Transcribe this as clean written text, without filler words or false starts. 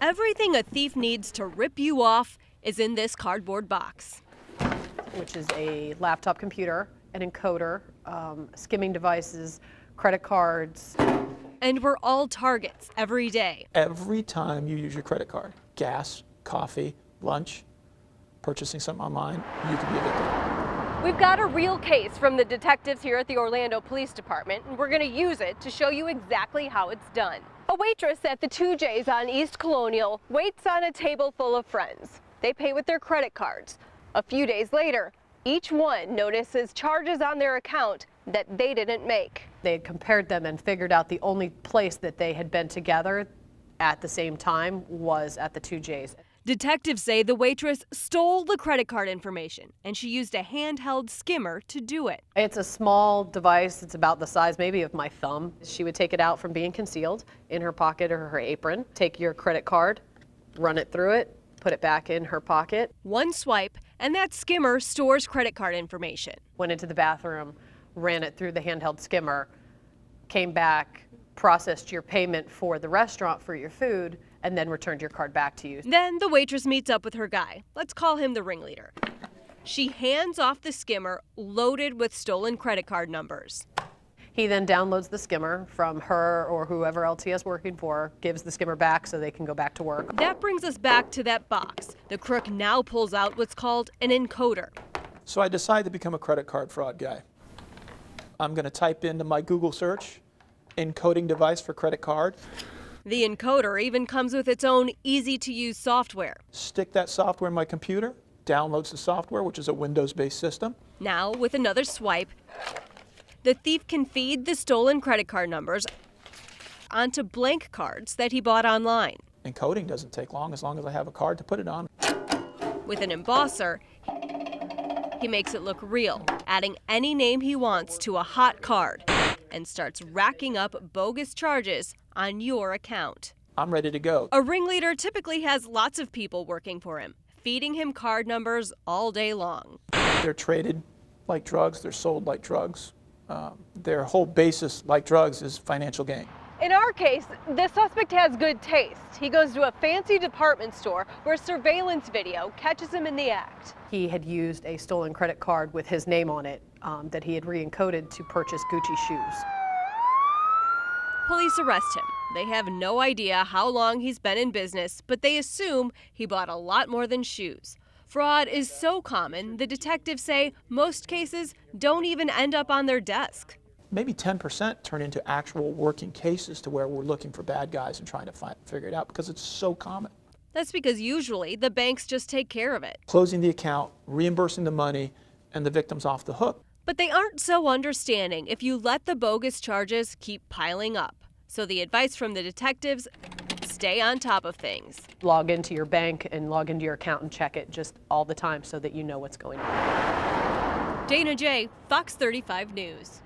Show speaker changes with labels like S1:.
S1: Everything a thief needs to rip you off is in this cardboard box.
S2: Which is a laptop computer, an encoder, skimming devices, credit cards.
S1: And we're all targets every day.
S3: Every time you use your credit card, gas, coffee, lunch, purchasing something online, you could be a victim.
S1: We've got a real case from the detectives here at the Orlando Police Department, and we're going to use it to show you exactly how it's done. A waitress at the 2J's on East Colonial waits on a table full of friends. They pay with their credit cards. A few days later, each one notices charges on their account that they didn't make.
S2: They had compared them and figured out the only place that they had been together at the same time was at the 2J's.
S1: Detectives say the waitress stole the credit card information, and she used a handheld skimmer to do it.
S2: It's a small device. It's about the size maybe of my thumb. She would take it out from being concealed in her pocket or her apron, take your credit card, run it through it, put it back in her pocket.
S1: One swipe, and that skimmer stores credit card information.
S2: Went into the bathroom, ran it through the handheld skimmer, came back, processed your payment for the restaurant for your food, and then returned your card back to you.
S1: Then the waitress meets up with her guy. Let's call him the ringleader. She hands off the skimmer loaded with stolen credit card numbers.
S2: He then downloads the skimmer from her or whoever else he has working for her, gives the skimmer back so they can go back to work.
S1: That brings us back to that box. The crook now pulls out what's called an encoder.
S3: So I decided to become a credit card fraud guy. I'm going to type into my Google search, encoding device for credit card.
S1: The encoder even comes with its own easy-to-use software.
S3: Stick that software in my computer, downloads the software, which is a Windows-based system.
S1: Now, with another swipe, the thief can feed the stolen credit card numbers onto blank cards that he bought online.
S3: Encoding doesn't take long as I have a card to put it on.
S1: With an embosser, he makes it look real, adding any name he wants to a hot card, and starts racking up bogus charges on your account.
S3: I'm ready to go.
S1: A ringleader typically has lots of people working for him, feeding him card numbers all day long.
S3: They're traded like drugs, they're sold like drugs. Their whole basis, like drugs, is financial gain.
S1: In our case, the suspect has good taste. He goes to a fancy department store where surveillance video catches him in the act.
S2: He had used a stolen credit card with his name on it that he had re-encoded to purchase Gucci shoes.
S1: Police arrest him. They have no idea how long he's been in business, but they assume he bought a lot more than shoes. Fraud is so common, the detectives say most cases don't even end up on their desk.
S3: Maybe 10% turn into actual working cases to where we're looking for bad guys and trying to figure it out because it's so common.
S1: That's because usually the banks just take care of it.
S3: Closing the account, reimbursing the money, and the victim's off the hook.
S1: But they aren't so understanding if you let the bogus charges keep piling up. So the advice from the detectives, stay on top of things.
S2: Log into your bank and log into your account and check it just all the time so that you know what's going on.
S1: Dana J., Fox 35 News.